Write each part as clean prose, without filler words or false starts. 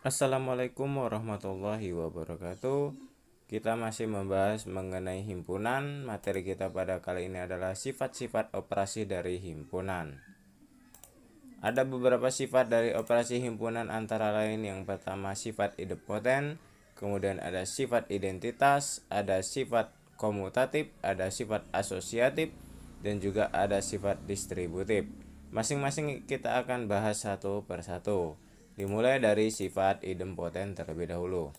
Assalamualaikum warahmatullahi wabarakatuh. Kita masih membahas mengenai himpunan. Materi kita pada kali ini adalah sifat-sifat operasi dari himpunan. Ada beberapa sifat dari operasi himpunan, antara lain yang pertama sifat idempoten, kemudian ada sifat identitas, ada sifat komutatif, ada sifat asosiatif, dan juga ada sifat distributif. Masing-masing kita akan bahas satu persatu. Dimulai dari sifat idempoten terlebih dahulu.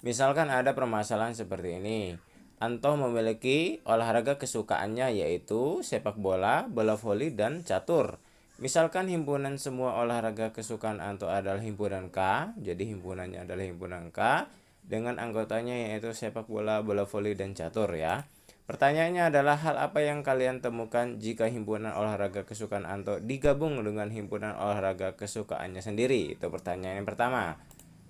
Misalkan ada permasalahan seperti ini. Anto memiliki olahraga kesukaannya yaitu sepak bola, bola voli, dan catur. Misalkan himpunan semua olahraga kesukaan Anto adalah himpunan K, jadi himpunannya adalah himpunan K dengan anggotanya yaitu sepak bola, bola voli, dan catur ya. Pertanyaannya adalah hal apa yang kalian temukan jika himpunan olahraga kesukaan Anto digabung dengan himpunan olahraga kesukaannya sendiri? Itu pertanyaan yang pertama.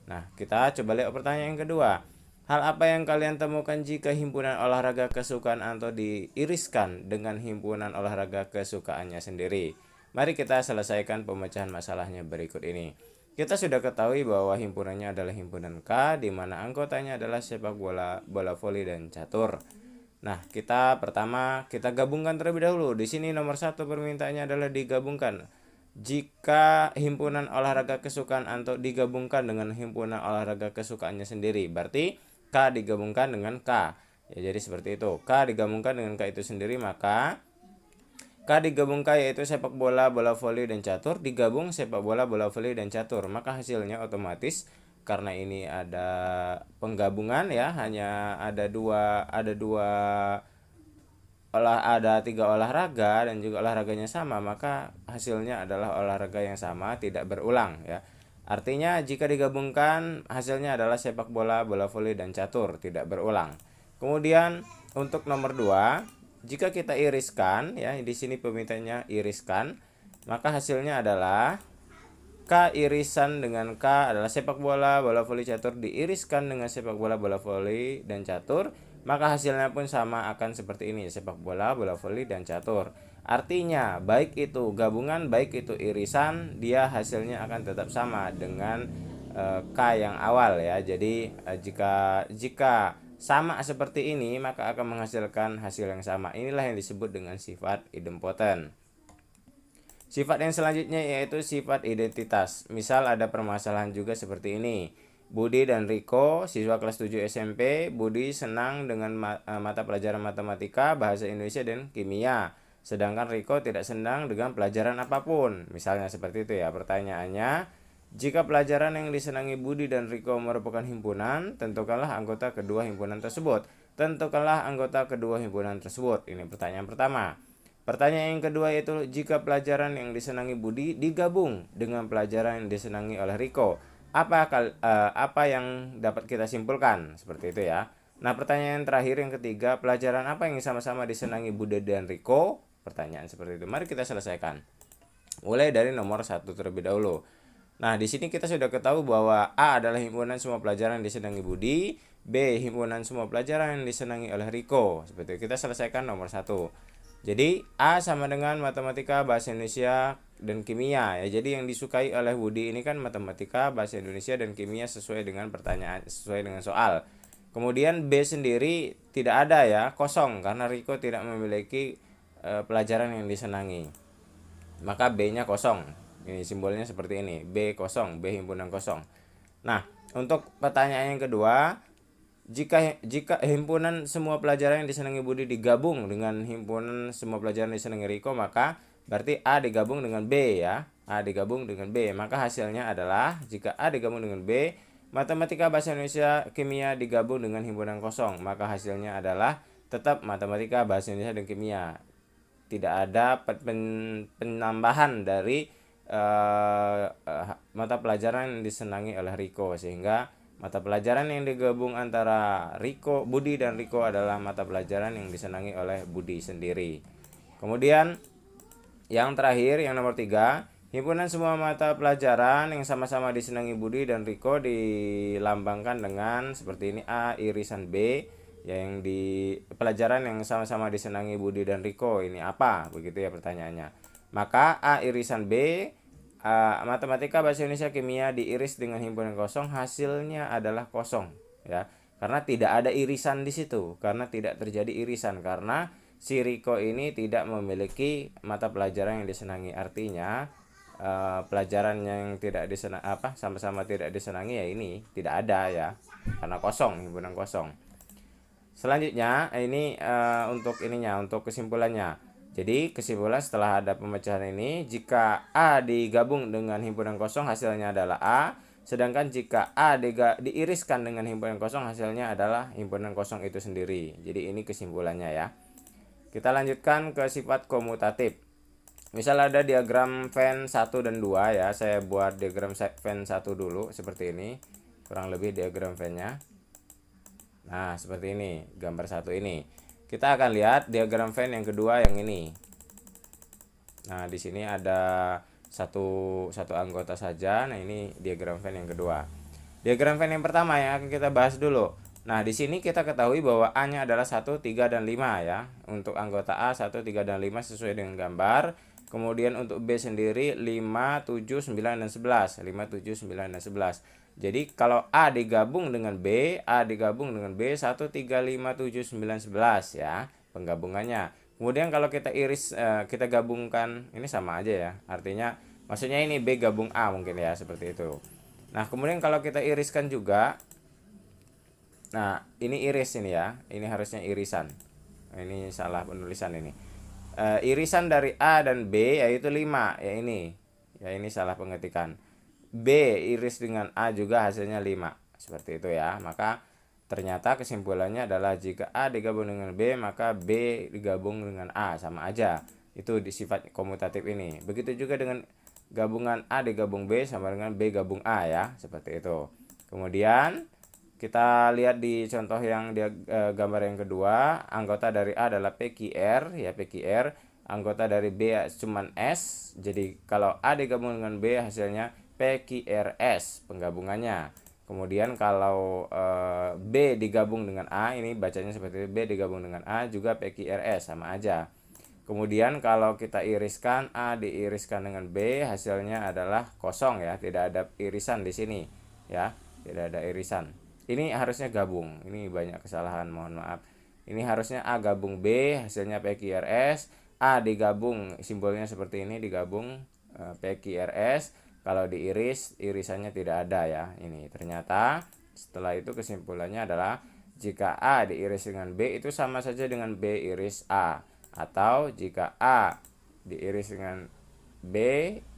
Nah, kita coba lihat pertanyaan yang kedua. Hal apa yang kalian temukan jika himpunan olahraga kesukaan Anto diiriskan dengan himpunan olahraga kesukaannya sendiri? Mari kita selesaikan pemecahan masalahnya berikut ini. Kita sudah ketahui bahwa himpunannya adalah himpunan K, di mana anggotanya adalah sepak bola, bola voli, dan catur. Nah, kita gabungkan terlebih dahulu. Di sini nomor 1 permintaannya adalah digabungkan. Jika himpunan olahraga kesukaan Anto digabungkan dengan himpunan olahraga kesukaannya sendiri, berarti K digabungkan dengan K. Ya, jadi seperti itu. K digabungkan dengan K itu sendiri, maka K digabung K yaitu sepak bola, bola voli, dan catur, digabung sepak bola, bola voli, dan catur. Maka hasilnya otomatis, karena ini ada penggabungan ya, hanya ada tiga olahraga dan juga olahraganya sama, maka hasilnya adalah olahraga yang sama, tidak berulang ya. Artinya jika digabungkan hasilnya adalah sepak bola, bola voli, dan catur, tidak berulang. Kemudian untuk nomor 2, jika kita iriskan ya, di sini permintaannya iriskan, maka hasilnya adalah K irisan dengan K adalah sepak bola, bola voli, catur diiriskan dengan sepak bola, bola voli, dan catur, maka hasilnya pun sama, akan seperti ini, sepak bola, bola voli, dan catur. Artinya baik itu gabungan, baik itu irisan, dia hasilnya akan tetap sama dengan K yang awal ya. Jadi jika sama seperti ini, maka akan menghasilkan hasil yang sama. Inilah yang disebut dengan sifat idempoten. Sifat yang selanjutnya yaitu sifat identitas. Misal ada permasalahan juga seperti ini. Budi dan Riko, siswa kelas 7 SMP, Budi senang dengan mata pelajaran matematika, bahasa Indonesia, dan kimia. Sedangkan Riko tidak senang dengan pelajaran apapun. Misalnya seperti itu ya. Pertanyaannya, jika pelajaran yang disenangi Budi dan Riko merupakan himpunan, tentukanlah anggota kedua himpunan tersebut. Tentukanlah anggota kedua himpunan tersebut. Ini pertanyaan pertama. Pertanyaan yang kedua yaitu jika pelajaran yang disenangi Budi digabung dengan pelajaran yang disenangi oleh Riko, apa yang dapat kita simpulkan? Seperti itu ya. Nah, pertanyaan terakhir yang ketiga, pelajaran apa yang sama-sama disenangi Budi dan Riko? Pertanyaan seperti itu. Mari kita selesaikan. Mulai dari nomor 1 terlebih dahulu. Nah, di sini kita sudah ketahui bahwa A adalah himpunan semua pelajaran yang disenangi Budi, B himpunan semua pelajaran yang disenangi oleh Riko. Seperti itu. Kita selesaikan nomor 1. Jadi A sama dengan matematika, bahasa Indonesia, dan kimia ya. Jadi yang disukai oleh Budi ini kan matematika, bahasa Indonesia, dan kimia sesuai dengan pertanyaan, sesuai dengan soal. Kemudian B sendiri tidak ada ya, kosong karena Riko tidak memiliki pelajaran yang disenangi. Maka B-nya kosong. Ini simbolnya seperti ini, B kosong, B himpunan kosong. Nah, untuk pertanyaan yang kedua, jika himpunan semua pelajaran yang disenangi Budi digabung dengan himpunan semua pelajaran yang disenangi Riko, maka berarti A digabung dengan B ya. A digabung dengan B, maka hasilnya adalah jika A digabung dengan B, matematika, bahasa Indonesia, kimia digabung dengan himpunan kosong, maka hasilnya adalah tetap matematika, bahasa Indonesia, dan kimia. Tidak ada penambahan dari mata pelajaran yang disenangi oleh Riko, sehingga mata pelajaran yang digabung antara Budi dan Riko adalah mata pelajaran yang disenangi oleh Budi sendiri. Kemudian yang terakhir, yang nomor 3, himpunan semua mata pelajaran yang sama-sama disenangi Budi dan Riko dilambangkan dengan seperti ini, A irisan B. Yang di pelajaran yang sama-sama disenangi Budi dan Riko ini apa? Begitu ya pertanyaannya. Maka A irisan B matematika, bahasa Indonesia, kimia diiris dengan himpunan kosong, hasilnya adalah kosong ya. Karena tidak ada irisan di situ, karena tidak terjadi irisan, karena si Riko ini tidak memiliki mata pelajaran yang disenangi. Artinya pelajaran yang tidak disenangi, sama-sama tidak disenangi, ya ini tidak ada ya, karena kosong, himpunan kosong. Selanjutnya ini untuk ininya, untuk kesimpulannya. Jadi kesimpulan setelah ada pemecahan ini, jika A digabung dengan himpunan kosong hasilnya adalah A, sedangkan jika A diiriskan dengan himpunan kosong hasilnya adalah himpunan kosong itu sendiri. Jadi ini kesimpulannya ya. Kita lanjutkan ke sifat komutatif. Misal ada diagram Venn 1 dan 2 ya. Saya buat diagram Venn 1 dulu seperti ini. Kurang lebih diagram Venn-nya. Nah, seperti ini, gambar 1 ini. Kita akan lihat diagram Venn yang kedua yang ini. Nah, di sini ada satu anggota saja. Nah, ini diagram Venn yang kedua. Diagram Venn yang pertama yang akan kita bahas dulu. Nah, di sini kita ketahui bahwa A-nya adalah 1, 3, dan 5 ya. Untuk anggota A 1, 3, dan 5 sesuai dengan gambar. Kemudian untuk B sendiri 5, 7, 9, dan 11. 5, 7, 9, dan 11. Jadi kalau A digabung dengan B, A digabung dengan B 1, 3, 5, 7, 9, 11 ya penggabungannya. Kemudian kalau kita iris, kita gabungkan, ini sama aja ya. Artinya maksudnya ini B gabung A mungkin ya, seperti itu. Nah, kemudian kalau kita iriskan juga, nah ini iris ini ya, ini harusnya irisan. Ini salah penulisan ini. Irisan dari A dan B yaitu 5 ya ini. Ya ini salah pengetikan. B iris dengan A juga hasilnya 5. Seperti itu ya. Maka ternyata kesimpulannya adalah jika A digabung dengan B, maka B digabung dengan A, sama aja. Itu di sifat komutatif ini. Begitu juga dengan gabungan A digabung B sama dengan B gabung A ya, seperti itu. Kemudian kita lihat di contoh yang gambar yang kedua, anggota dari A adalah PQR ya, PQR. Anggota dari B cuman S. Jadi kalau A digabung dengan B hasilnya PQRS penggabungannya. Kemudian kalau B digabung dengan A, ini bacanya seperti B digabung dengan A juga PQRS, sama aja. Kemudian kalau kita iriskan, A diiriskan dengan B, hasilnya adalah kosong ya, tidak ada irisan di sini ya, tidak ada irisan. Ini harusnya gabung, ini banyak kesalahan, mohon maaf. Ini harusnya A gabung B, hasilnya PQRS. A digabung, simbolnya seperti ini, digabung PQRS. Kalau diiris, irisannya tidak ada ya. Ini ternyata setelah itu kesimpulannya adalah jika A diiris dengan B itu sama saja dengan B iris A. Atau jika A diiris dengan B,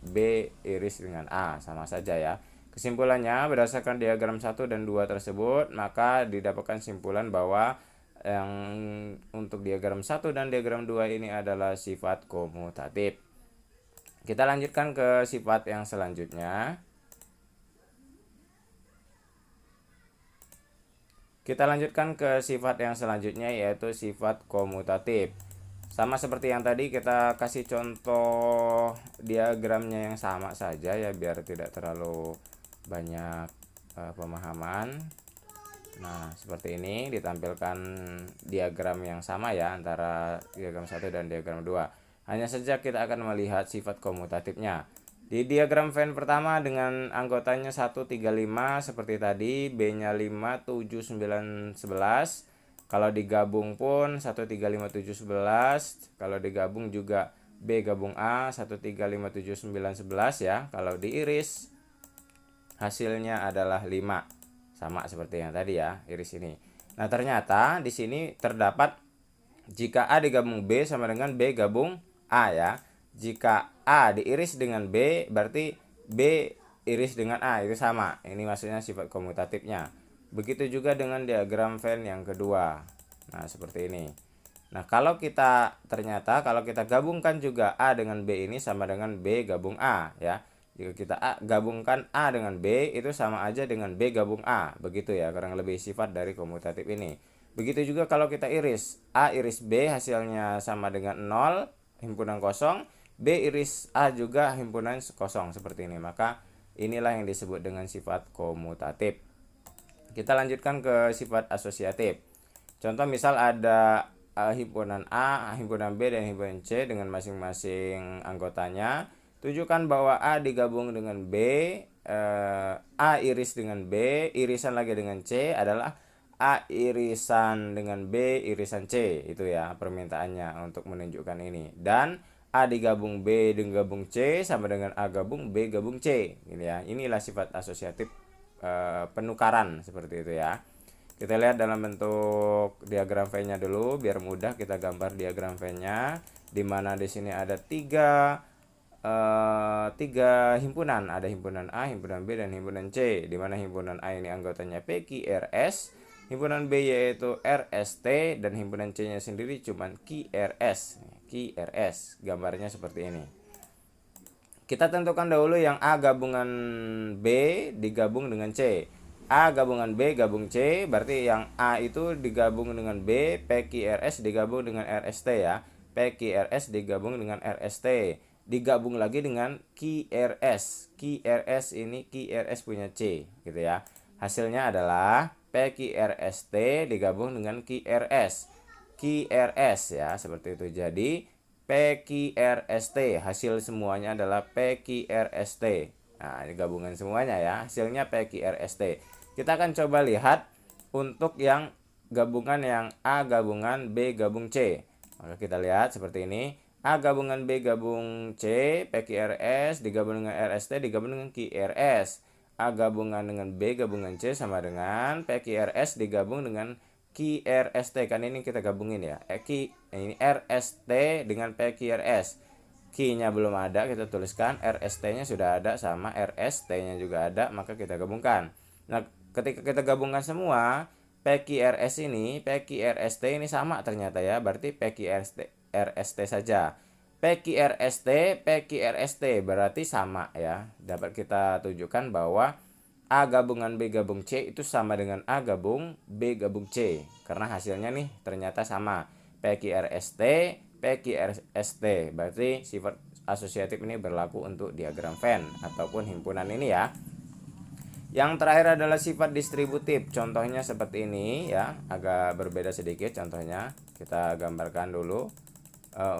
B iris dengan A, sama saja ya. Kesimpulannya berdasarkan diagram 1 dan 2 tersebut, maka didapatkan simpulan bahwa yang untuk diagram 1 dan diagram 2 ini adalah sifat komutatif. Kita lanjutkan ke sifat yang selanjutnya. Kita lanjutkan ke sifat yang selanjutnya, yaitu sifat komutatif. Sama seperti yang tadi, kita kasih contoh diagramnya yang sama saja ya, biar tidak terlalu banyak pemahaman. Nah, seperti ini ditampilkan diagram yang sama ya, antara diagram 1 dan diagram 2. Hanya saja kita akan melihat sifat komutatifnya. Di diagram Venn pertama dengan anggotanya 1, 3, 5 seperti tadi, B-nya 5, 7, 9, 11. Kalau digabung pun 1, 3, 5, 7, 11. Kalau digabung juga B gabung A 1, 3, 5, 7, 9, 11 ya. Kalau diiris hasilnya adalah 5. Sama seperti yang tadi ya, iris ini. Nah, ternyata di sini terdapat jika A digabung B sama dengan B gabung A ya. Jika A diiris dengan B, berarti B iris dengan A, itu sama. Ini maksudnya sifat komutatifnya. Begitu juga dengan diagram Venn yang kedua. Nah, seperti ini. Nah, kalau kita gabungkan juga A dengan B ini sama dengan B gabung A ya. Jika kita gabungkan A dengan B itu sama aja dengan B gabung A. Begitu ya, kurang lebih sifat dari komutatif ini. Begitu juga kalau kita iris A iris B hasilnya sama dengan 0, himpunan kosong. B iris A juga himpunan kosong, seperti ini. Maka inilah yang disebut dengan sifat komutatif. Kita lanjutkan ke sifat asosiatif. Contoh misal ada himpunan A, himpunan B, dan himpunan C dengan masing-masing anggotanya. Tunjukkan bahwa A digabung dengan B, A iris dengan B, irisan lagi dengan C adalah A irisan dengan B irisan C. Itu ya permintaannya untuk menunjukkan ini. Dan A digabung B digabung C sama dengan A gabung B gabung C. Ini ya. Inilah sifat asosiatif penukaran seperti itu ya. Kita lihat dalam bentuk diagram V-nya dulu biar mudah kita gambar diagram V-nya, di mana di sini ada tiga himpunan, ada himpunan A, himpunan B, dan himpunan C, di mana himpunan A ini anggotanya PQRS, himpunan B yaitu RST, dan himpunan C-nya sendiri cuman QRS. QRS gambarnya seperti ini. Kita tentukan dahulu yang A gabungan B digabung dengan C. A gabungan B gabung C, berarti yang A itu digabung dengan B, PQRS digabung dengan RST ya. PQRS digabung dengan RST, digabung lagi dengan QRS. QRS ini QRS punya C gitu ya. Hasilnya adalah PQRST digabung dengan QRS. QRS ya, seperti itu. Jadi PQRST, hasil semuanya adalah PQRST. Nah, ini gabungan semuanya ya, hasilnya PQRST. Kita akan coba lihat untuk yang gabungan yang A gabungan B gabung C. Maka kita lihat seperti ini. A gabungan B gabung C, PQRS digabung dengan RST digabung dengan QRS. A gabungan dengan B gabungan C sama dengan PQRS digabung dengan QRST, kan ini kita gabungin ya. Ini RST dengan PQRS. Q-nya belum ada, kita tuliskan. RST-nya sudah ada sama RST-nya juga ada, maka kita gabungkan. Nah, ketika kita gabungkan semua, PQRS ini, PQRST ini sama ternyata ya. Berarti PQRST saja. PQRST, PQRST berarti sama ya. Dapat kita tunjukkan bahwa A gabungan B gabung C itu sama dengan A gabung B gabung C, karena hasilnya nih ternyata sama. PQRST, PQRST, berarti sifat asosiatif ini berlaku untuk diagram Venn ataupun himpunan ini ya. Yang terakhir adalah sifat distributif. Contohnya seperti ini ya, agak berbeda sedikit contohnya. Kita gambarkan dulu.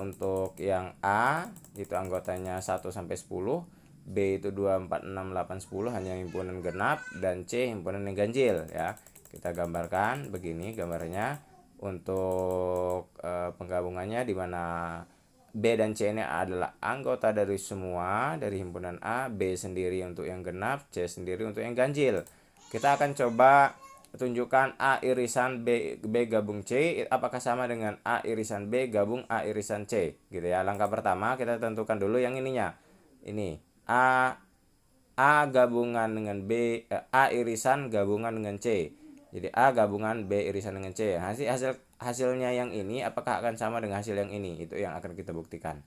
Untuk yang A itu anggotanya 1 sampai 10, B itu 2, 4, 6, 8, 10 hanya himpunan genap, dan C himpunan yang ganjil ya. Kita gambarkan begini gambarnya untuk penggabungannya, di mana B dan C ini adalah anggota dari semua dari himpunan A, B sendiri untuk yang genap, C sendiri untuk yang ganjil. Kita akan coba tunjukkan A irisan B gabung C apakah sama dengan A irisan B gabung A irisan C gitu ya. Langkah pertama kita tentukan dulu yang ininya. Ini A gabungan dengan B, A irisan gabungan dengan C. Jadi A gabungan B irisan dengan C. Hasilnya yang ini apakah akan sama dengan hasil yang ini? Itu yang akan kita buktikan.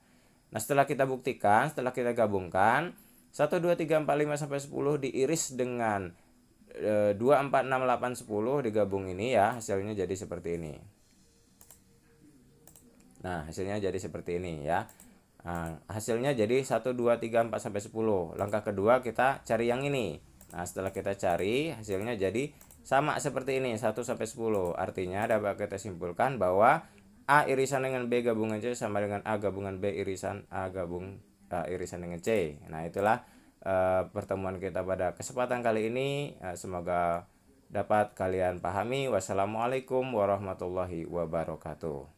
Nah, setelah kita buktikan, setelah kita gabungkan 1 2 3 4 5 sampai 10 diiris dengan 2 4 6 8 10 digabung ini ya, hasilnya jadi seperti ini. Nah, hasilnya jadi seperti ini ya. Nah, hasilnya jadi 1 2 3 4 sampai 10. Langkah kedua kita cari yang ini. Nah, setelah kita cari hasilnya jadi sama seperti ini 1 sampai 10. Artinya dapat kita simpulkan bahwa A irisan dengan B gabungan C sama dengan A gabungan B irisan A gabung A irisan dengan C. Nah, itulah pertemuan kita pada kesempatan kali ini. Semoga dapat kalian pahami. Wassalamualaikum warahmatullahi wabarakatuh.